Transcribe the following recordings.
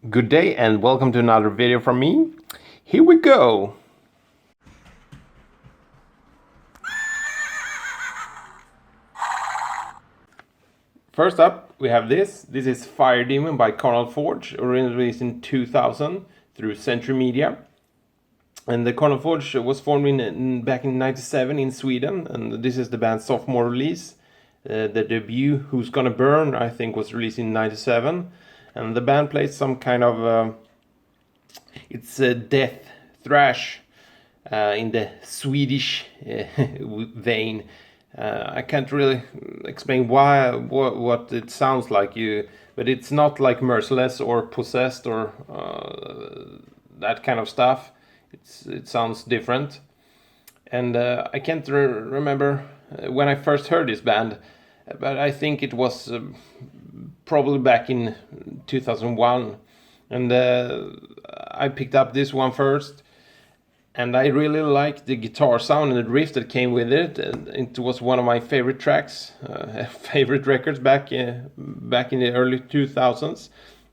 Good day and welcome to another video from me. Here we go! First up we have this. This is Fire Demon by Carnal originally released in 2000 through Century Media. And the Carnal was formed back in 97 in Sweden, and this is the band's sophomore release. The debut, Who's Gonna Burn, I think was released in 97. And the band plays some kind of it's death thrash in the Swedish vein. I can't really explain what it sounds like, but it's not like Merciless or Possessed or that kind of stuff. It sounds different, and I can't remember when I first heard this band, but I think it was probably back in 2001, and I picked up this one first, and I really liked the guitar sound and the riff that came with it. And it was one of my favorite tracks, favorite records back in the early 2000s,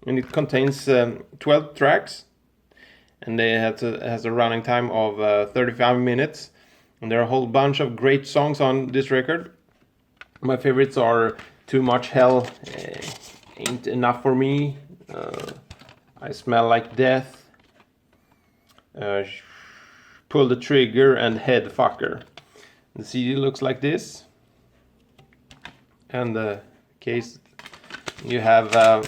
and it contains 12 tracks, and it has a running time of 35 minutes, and there are a whole bunch of great songs on this record. My favorites are Too Much Hell, Ain't Enough For Me, I Smell Like Death, Pull the Trigger, and Head Fucker. The CD looks like this, and the case you have a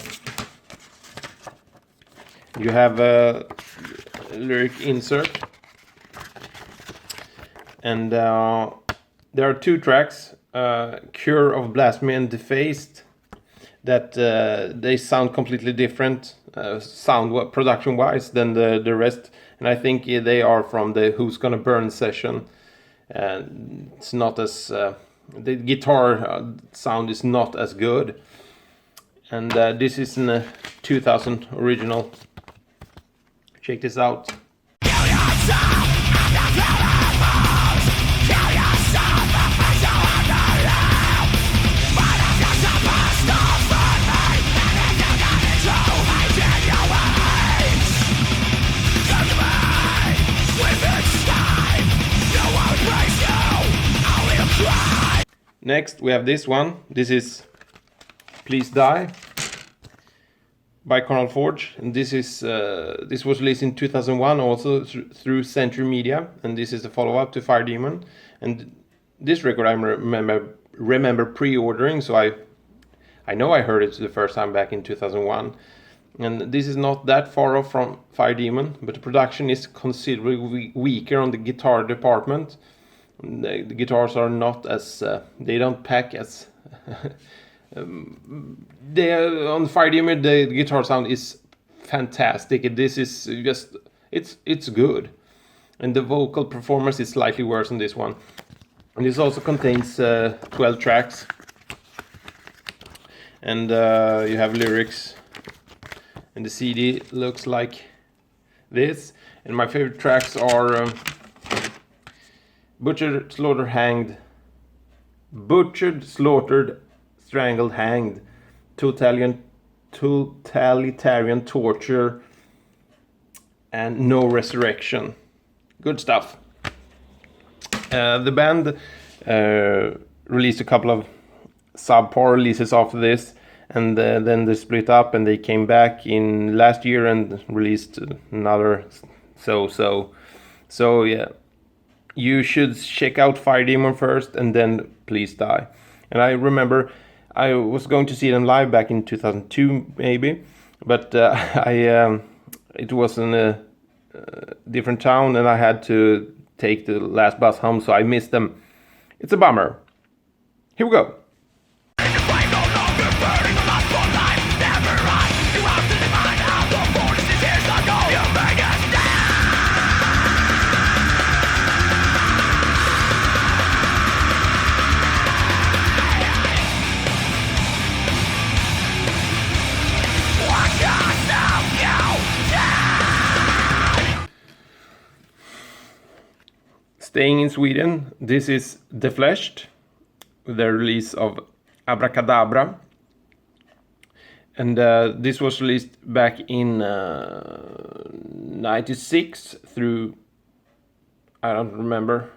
lyric insert, and there are two tracks, Cure of Blasphemy and Defaced, that they sound completely different production wise than the rest, and I think they are from the Who's Gonna Burn session. It's not as the guitar sound is not as good, and this is in a 2000 original. Check this out. Next we have this one. This is Please Die by Carnal, and this was released in 2001 also through Century Media, and this is the follow-up to Fire Demon. And this record I remember pre-ordering, so I know I heard it the first time back in 2001. And this is not that far off from Fire Demon, but the production is considerably weaker on the guitar department. The guitars are not as they don't pack as on Fire Demon. The guitar sound is fantastic. This is just it's good, and the vocal performance is slightly worse on this one. And this also contains 12 tracks, and you have lyrics, and the CD looks like this. And my favorite tracks are Butchered, Slaughtered, Strangled, Hanged, Totalitarian Torture, and No Resurrection. Good stuff. The band released a couple of subpar releases after this, and then they split up, and they came back in last year and released another so yeah. You should check out Fire Demon first, and then Please Die. And I remember I was going to see them live back in 2002 maybe, but it was in a different town, and I had to take the last bus home, so I missed them. It's a bummer. Here we go. Staying in Sweden, this is Defleshed with the release of Abracadabra, And this was released back in 96 through, I don't remember,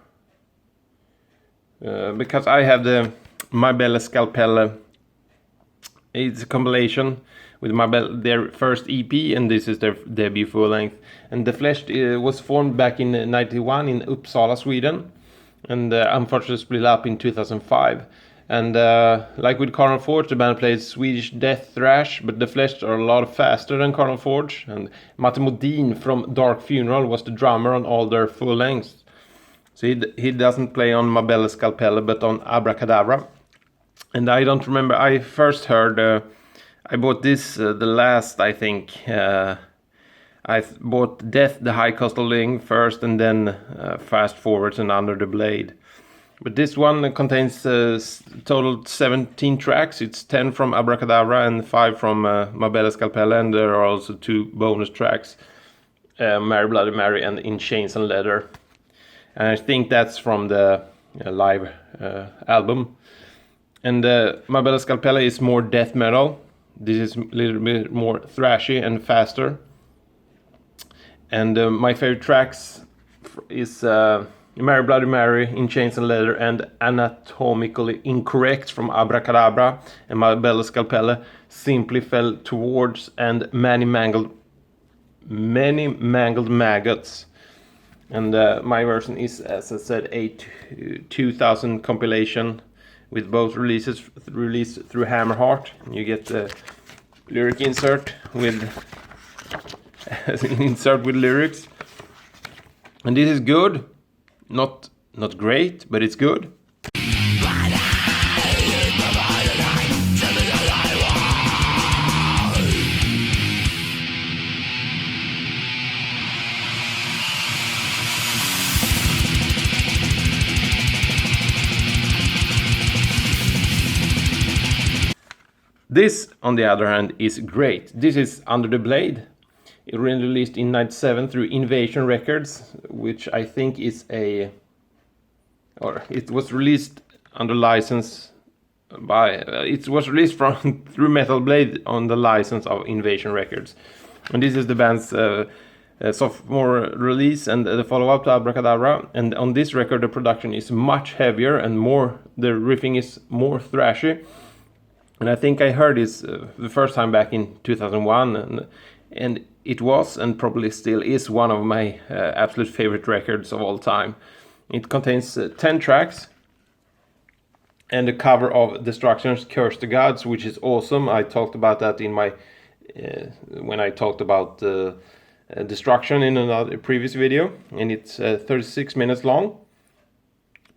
because I have the My Belle Scalpelle. It's a compilation with My Belle, their first EP, and this is their debut full length. And Defleshed was formed back in 91 in Uppsala, Sweden, and unfortunately split up in 2005. And like with Carnal Forge, the band plays Swedish death thrash, but Defleshed are a lot faster than Carnal Forge. And Matti Modin from Dark Funeral was the drummer on all their full lengths. So he doesn't play on My Belle Scalpelle, but on Abracadabra. And I don't remember, I first heard, I bought this, the last, I think, I bought Death, the High Coastal Ling first, and then Fast Forwards and Under the Blade. But this one contains total 17 tracks. It's 10 from Abracadabra and 5 from My Belle Scalpelle, and there are also 2 bonus tracks, Mary Bloody Mary and In Chains and Leather. And I think that's from the live album. And My Belle Scalpelle is more death metal. This is a little bit more thrashy and faster. And my favorite tracks is Mary Bloody Mary, In Chains and Leather, and Anatomically Incorrect from Abracadabra. And My Belle Scalpelle, Simply Fell Towards, and Many Mangled Maggots. And my version is, as I said, a 2000 compilation with both releases released through Hammerheart. You get the lyric insert with lyrics, and this is good. Not great, but it's good. This, on the other hand, is great. This is Under the Blade. It was released in 97 through Invasion Records, which I think is it was released under license by, it was released through Metal Blade on the license of Invasion Records. And this is the band's sophomore release and the follow-up to Abracadabra. And on this record, the production is much heavier and the riffing is more thrashy. And I think I heard this the first time back in 2001, and it was, and probably still is, one of my absolute favorite records of all time. It contains 10 tracks and a cover of Destruction's Curse the Gods, which is awesome. I talked about that in my when I talked about Destruction in another previous video, and it's 36 minutes long.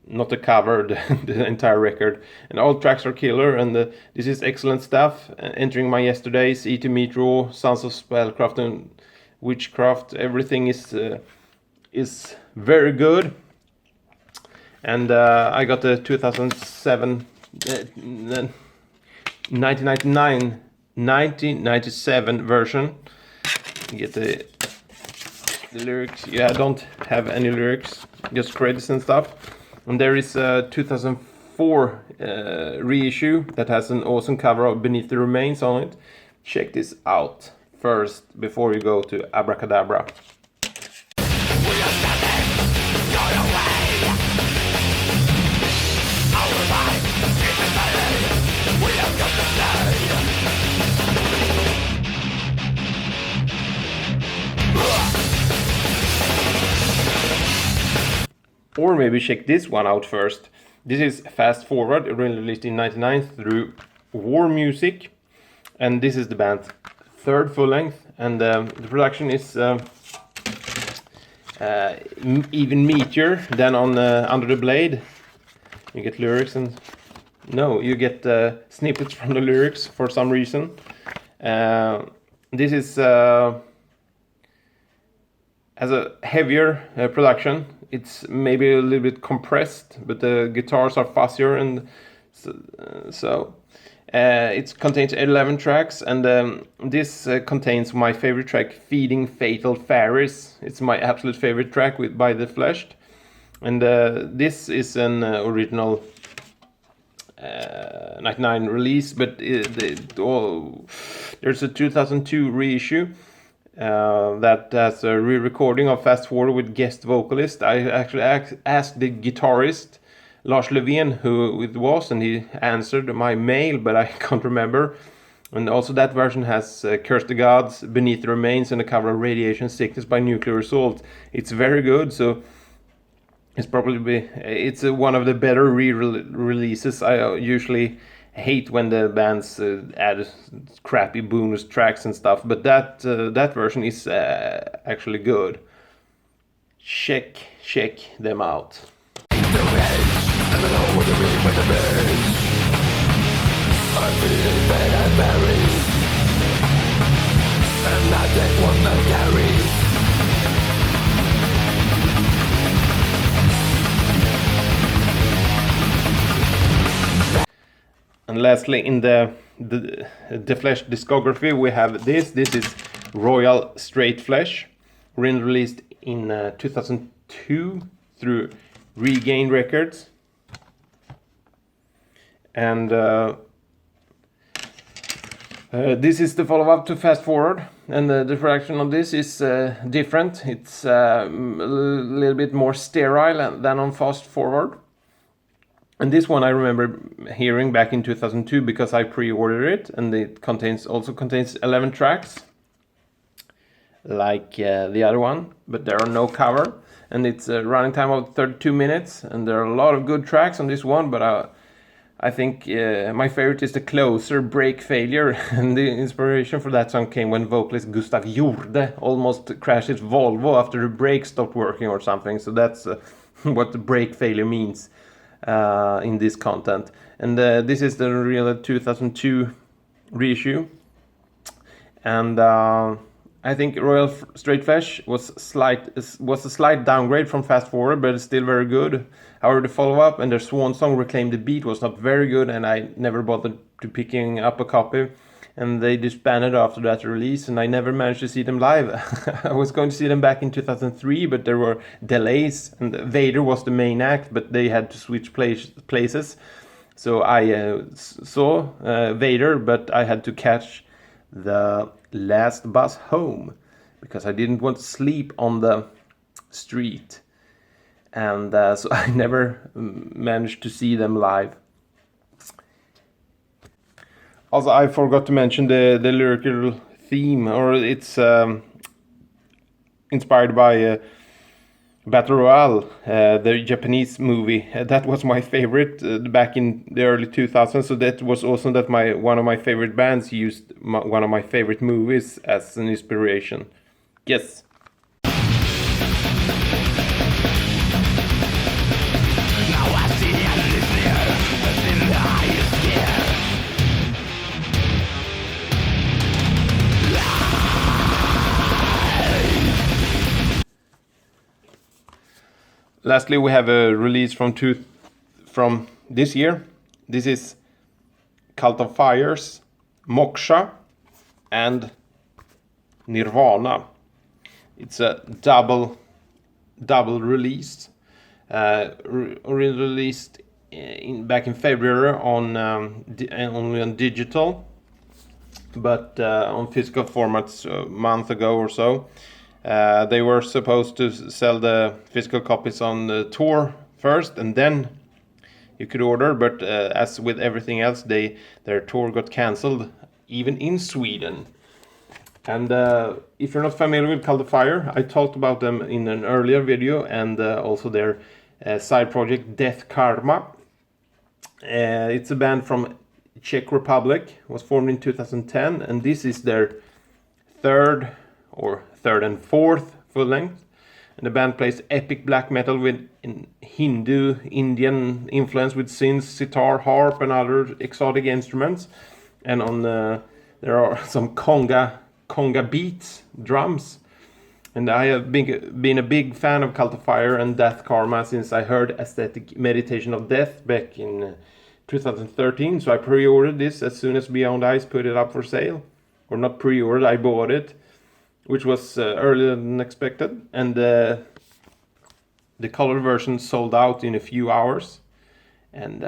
Not the cover, the entire record, and all tracks are killer, and this is excellent stuff. Entering My Yesterdays, E.T. Metro, Sons of Spellcraft and Witchcraft, everything is very good. And I got the 2007, 1997 version. You get the lyrics. Yeah, I don't have any lyrics, just credits and stuff. And there is a 2004 reissue that has an awesome cover of Beneath the Remains on it. Check this out first before you go to Abracadabra. Or maybe check this one out first. This is Fast Forward, released in 99 through War Music. And this is the band's third full length. And the production is even meatier than on Under the Blade. You get lyrics and... No, you get snippets from the lyrics for some reason. This is... has a heavier production. It's maybe a little bit compressed, but the guitars are fussier, and it contains 11 tracks, and this contains my favorite track, Feeding Fatal Fairies. It's my absolute favorite track by Defleshed, and this is an original '99 release, but there's a 2002 reissue that has a re-recording of Fast Forward with guest vocalist. I actually asked the guitarist Lars Levén who it was, and he answered my mail, but I can't remember. And also that version has Curse the Gods, Beneath the Remains, and a cover of Radiation Sickness by Nuclear Assault. It's very good, so it's probably one of the better re-releases. I usually hate when the bands add crappy bonus tracks and stuff, but that version is actually good. Check them out. And lastly, in the Defleshed discography, we have this. This is Royal Straight Flesh, released in 2002 through Regain Records. And this is the follow-up to Fast Forward, and the production on this is different. It's a little bit more sterile than on Fast Forward. And this one I remember hearing back in 2002 because I pre-ordered it, and it also contains 11 tracks, like the other one, but there are no cover, and it's a running time of 32 minutes, and there are a lot of good tracks on this one, but I think my favorite is the closer, Break Failure, and the inspiration for that song came when vocalist Gustav Jorde almost crashed his Volvo after the brake stopped working or something, so that's what the break failure means in this content. And this is the real 2002 reissue, and I think Royal Straight Flesh was a slight downgrade from Fast Forward, but it's still very good. However, the follow-up and their swan song Reclaim the Beat was not very good, and I never bothered to picking up a copy. And they disbanded after that release, and I never managed to see them live. I was going to see them back in 2003, but there were delays, and Vader was the main act, but they had to switch places. So I saw Vader, but I had to catch the last bus home because I didn't want to sleep on the street. And so I never managed to see them live. Also, I forgot to mention the lyrical theme, or it's inspired by Battle Royale, the Japanese movie. That was my favorite back in the early 2000s, so that was also that one of my favorite bands used one of my favorite movies as an inspiration. Yes. Lastly, we have a release from this year. This is Cult of Fire's Mokhsa and Nirvana. It's a double release. Released back in February on only on digital, but on physical formats a month ago or so. They were supposed to sell the physical copies on the tour first, and then you could order, but as with everything else, their tour got cancelled, even in Sweden. And if you're not familiar with Cult of Fire, I talked about them in an earlier video, and also their side project Death Karma. It's a band from Czech Republic, was formed in 2010, and this is their third and fourth full length. And the band plays epic black metal with Hindu Indian influence with synths, sitar, harp, and other exotic instruments. And on there are some conga beats, drums. And I have been a big fan of Cult of Fire and Death Karma since I heard Aesthetic Meditation of Death back in 2013. So I pre-ordered this as soon as Beyond Ice put it up for sale. Or not pre-ordered, I bought it, which was earlier than expected. And the color version sold out in a few hours. And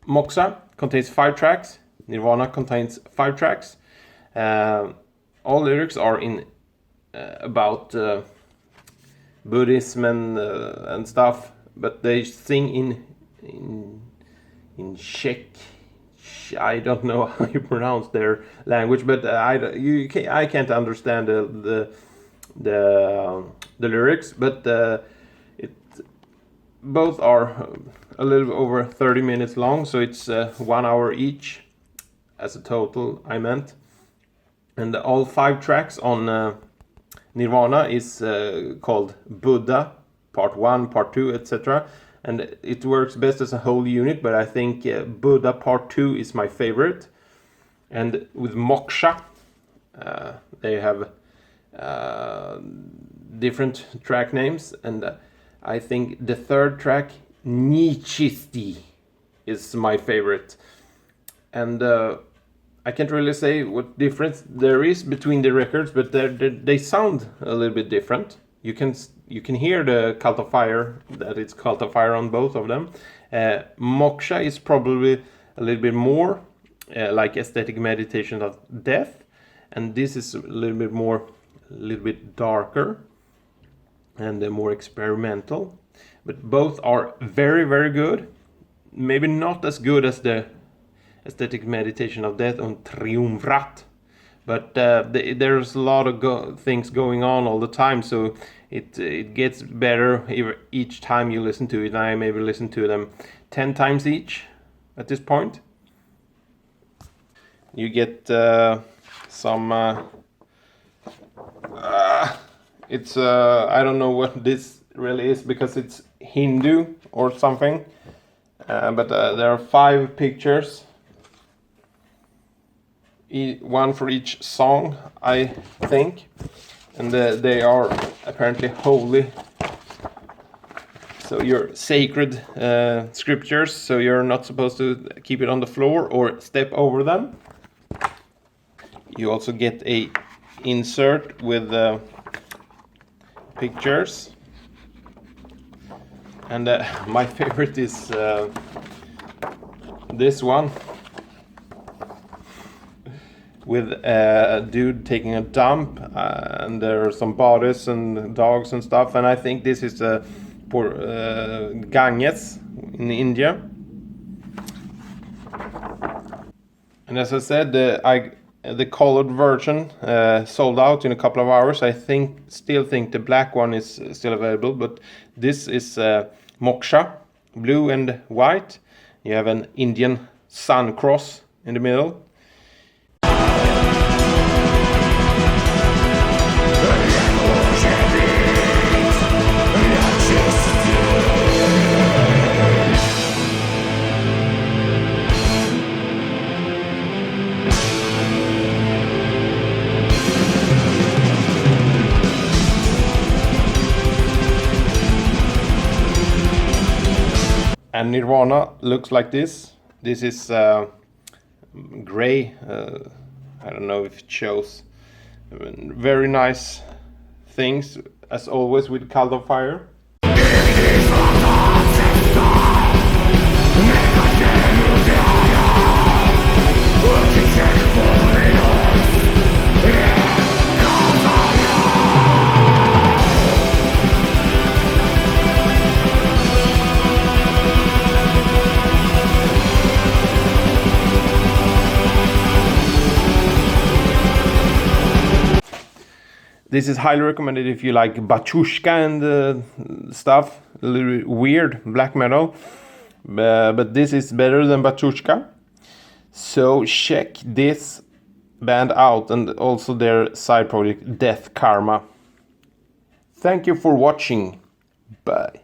Mokhsa contains 5 tracks. Nirvana contains 5 tracks. All lyrics are in about Buddhism and stuff, but they sing in Czech. I don't know how you pronounce their language, but I can't understand the lyrics. But both are a little over 30 minutes long, so it's 1 hour each as a total, I meant. And all 5 tracks on Nirvana is called Buddha, part 1, part 2, etc. And it works best as a whole unit, but I think Buddha part 2 is my favorite. And with Mokhsa, they have different track names, and I think the 3rd track, Nichisti, is my favorite. And I can't really say what difference there is between the records, but they sound a little bit different. You can hear the Cult of Fire, that it's Cult of Fire on both of them. Moksha is probably a little bit more like Aesthetic Meditation of Death, and this is a little bit darker and more experimental. But both are very, very good. Maybe not as good as the Aesthetic Meditation of Death on Triumvirat, but there's a lot of things going on all the time, so it gets better each time you listen to it. I maybe listen to them 10 times each at this point. You get some it's I don't know what this really is, because it's Hindu or something, but there are 5 pictures, one for each song, I think, and they are apparently holy, so you're sacred scriptures, so you're not supposed to keep it on the floor or step over them. You also get a insert with pictures, and my favorite is this one with a dude taking a dump, and there are some bodies and dogs and stuff, and I think this is for Ganges in India. And as I said, the colored version sold out in a couple of hours. I still think the black one is still available, but this is Moksha, blue and white. You have an Indian sun cross in the middle. And Nirvana looks like this. This is gray. I don't know if it shows. Very nice things, as always with Cult of Fire. This is highly recommended if you like Bachushka and stuff, a little weird black metal, but this is better than Bachushka. So check this band out, and also their side project Death Karma. Thank you for watching. Bye.